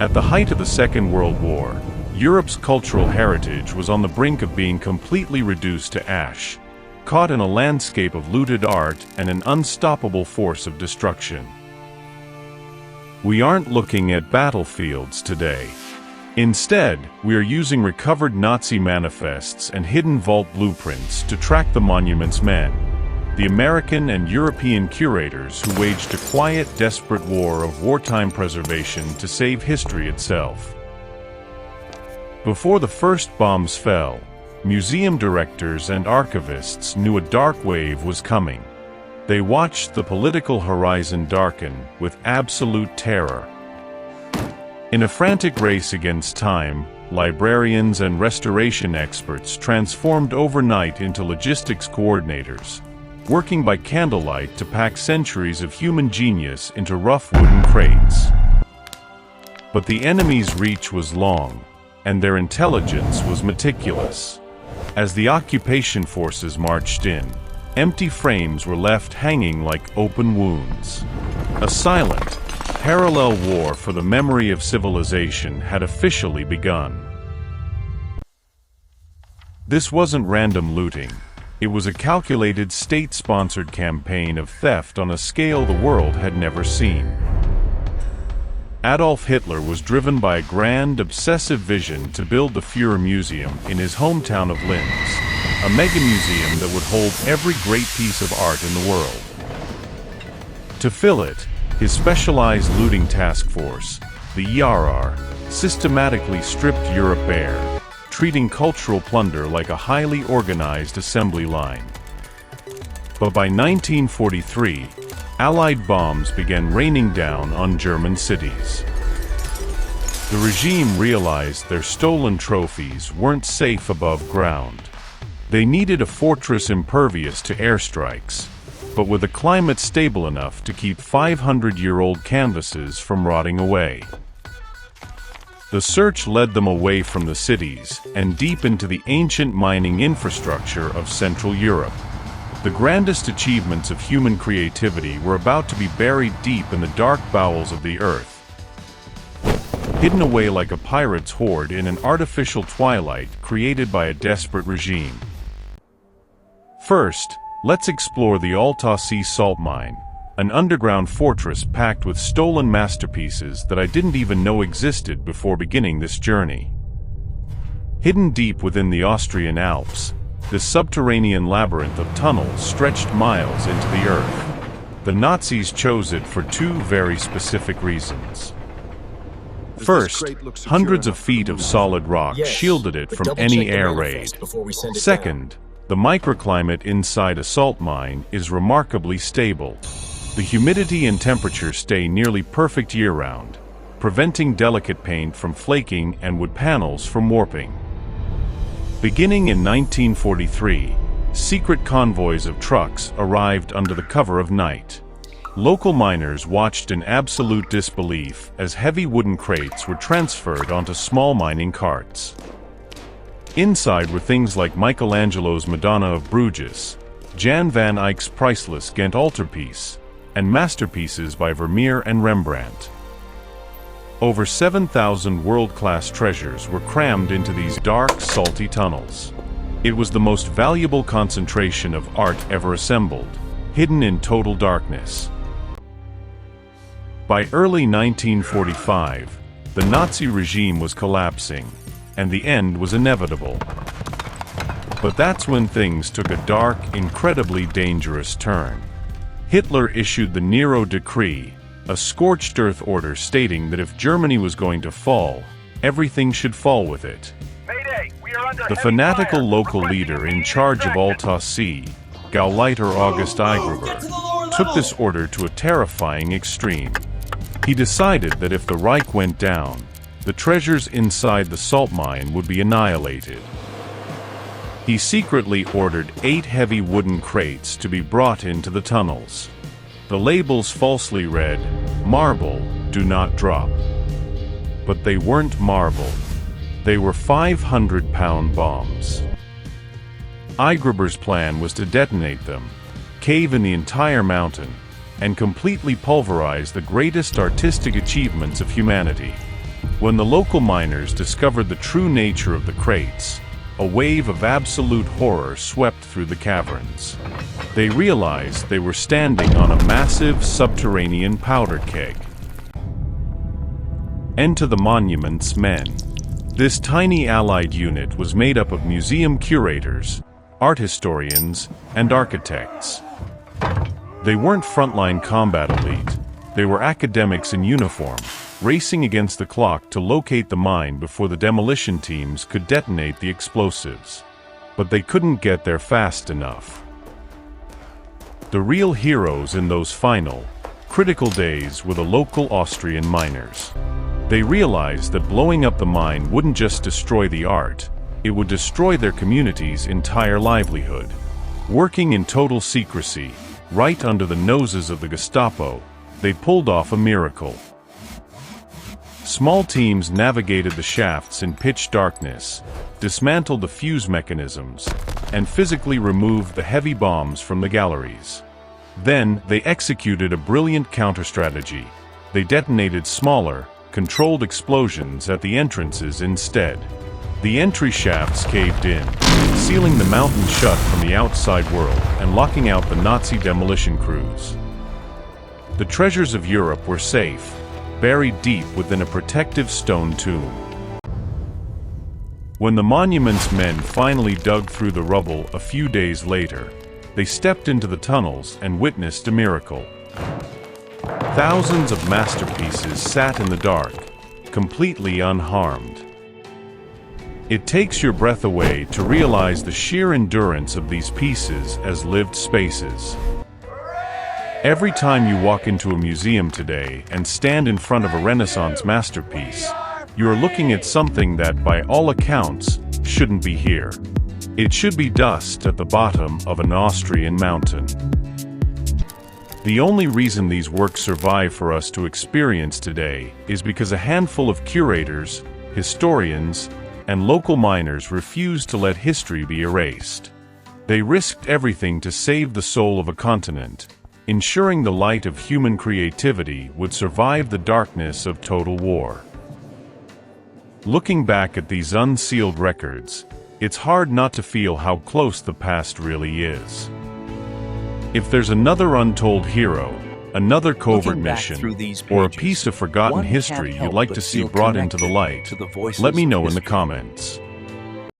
At the height of the Second World War, Europe's cultural heritage was on the brink of being completely reduced to ash, caught in a landscape of looted art and an unstoppable force of destruction. We aren't looking at battlefields today. Instead, we are using recovered Nazi manifests and hidden vault blueprints to track the monument's men, the American and European curators who waged a quiet, desperate war of wartime preservation to save history itself. Before the first bombs fell, museum directors and archivists knew a dark wave was coming. They watched the political horizon darken with absolute terror. In a frantic race against time, librarians and restoration experts transformed overnight into logistics coordinators, working by candlelight to pack centuries of human genius into rough wooden crates. But the enemy's reach was long, and their intelligence was meticulous. As the occupation forces marched in, empty frames were left hanging like open wounds. A silent, parallel war for the memory of civilization had officially begun. This wasn't random looting. It was a calculated, state-sponsored campaign of theft on a scale the world had never seen. Adolf Hitler was driven by a grand, obsessive vision to build the Führer Museum in his hometown of Linz, a mega-museum that would hold every great piece of art in the world. To fill it, his specialized looting task force, the ERR, systematically stripped Europe bare, treating cultural plunder like a highly organized assembly line. But by 1943, Allied bombs began raining down on German cities. The regime realized their stolen trophies weren't safe above ground. They needed a fortress impervious to airstrikes, but with a climate stable enough to keep 500-year-old canvases from rotting away. The search led them away from the cities and deep into the ancient mining infrastructure of Central Europe. The grandest achievements of human creativity were about to be buried deep in the dark bowels of the earth, hidden away like a pirate's hoard in an artificial twilight created by a desperate regime. First, let's explore the Altaussee salt mine, an underground fortress packed with stolen masterpieces that I didn't even know existed before beginning this journey. Hidden deep within the Austrian Alps, this subterranean labyrinth of tunnels stretched miles into the earth. The Nazis chose it for two very specific reasons. First, hundreds of feet of solid rock shielded it from any air raid. Second, the microclimate inside a salt mine is remarkably stable. The humidity and temperature stay nearly perfect year-round, preventing delicate paint from flaking and wood panels from warping. Beginning in 1943, secret convoys of trucks arrived under the cover of night. Local miners watched in absolute disbelief as heavy wooden crates were transferred onto small mining carts. Inside were things like Michelangelo's Madonna of Bruges, Jan van Eyck's priceless Ghent altarpiece, and masterpieces by Vermeer and Rembrandt. Over 7,000 world-class treasures were crammed into these dark, salty tunnels. It was the most valuable concentration of art ever assembled, hidden in total darkness. By early 1945, the Nazi regime was collapsing, and the end was inevitable. But that's when things took a dark, incredibly dangerous turn. Hitler issued the Nero Decree, a scorched earth order stating that if Germany was going to fall, everything should fall with it. The fanatical local leader in charge of Altaussee, Gauleiter August Eingruber, took this order to a terrifying extreme. He decided that if the Reich went down, the treasures inside the salt mine would be annihilated. He secretly ordered 8 heavy wooden crates to be brought into the tunnels. The labels falsely read, "Marble, do not drop." But they weren't marble. They were 500-pound bombs. Eingruber's plan was to detonate them, cave in the entire mountain, and completely pulverize the greatest artistic achievements of humanity. When the local miners discovered the true nature of the crates, a wave of absolute horror swept through the caverns. They realized they were standing on a massive subterranean powder keg. Enter the Monument's Men. This tiny allied unit was made up of museum curators, art historians, and architects. They weren't frontline combat elite. They were academics in uniform, racing against the clock to locate the mine before the demolition teams could detonate the explosives. But they couldn't get there fast enough. The real heroes in those final, critical days were the local Austrian miners. They realized that blowing up the mine wouldn't just destroy the art, it would destroy their community's entire livelihood. Working in total secrecy, right under the noses of the Gestapo, they pulled off a miracle. Small teams navigated the shafts in pitch darkness, dismantled the fuse mechanisms, and physically removed the heavy bombs from the galleries. Then, they executed a brilliant counter-strategy. They detonated smaller, controlled explosions at the entrances instead. The entry shafts caved in, sealing the mountain shut from the outside world and locking out the Nazi demolition crews. The treasures of Europe were safe, buried deep within a protective stone tomb. When the Monument's men finally dug through the rubble a few days later, they stepped into the tunnels and witnessed a miracle. Thousands of masterpieces sat in the dark, completely unharmed. It takes your breath away to realize the sheer endurance of these pieces as lived spaces. Every time you walk into a museum today and stand in front of a Renaissance masterpiece, you are looking at something that, by all accounts, shouldn't be here. It should be dust at the bottom of an Austrian mountain. The only reason these works survive for us to experience today is because a handful of curators, historians, and local miners refused to let history be erased. They risked everything to save the soul of a continent, ensuring the light of human creativity would survive the darkness of total war. Looking back at these unsealed records, it's hard not to feel how close the past really is. If there's another untold hero, another covert mission, or a piece of forgotten history you'd like to see brought into the light, let me know in the comments.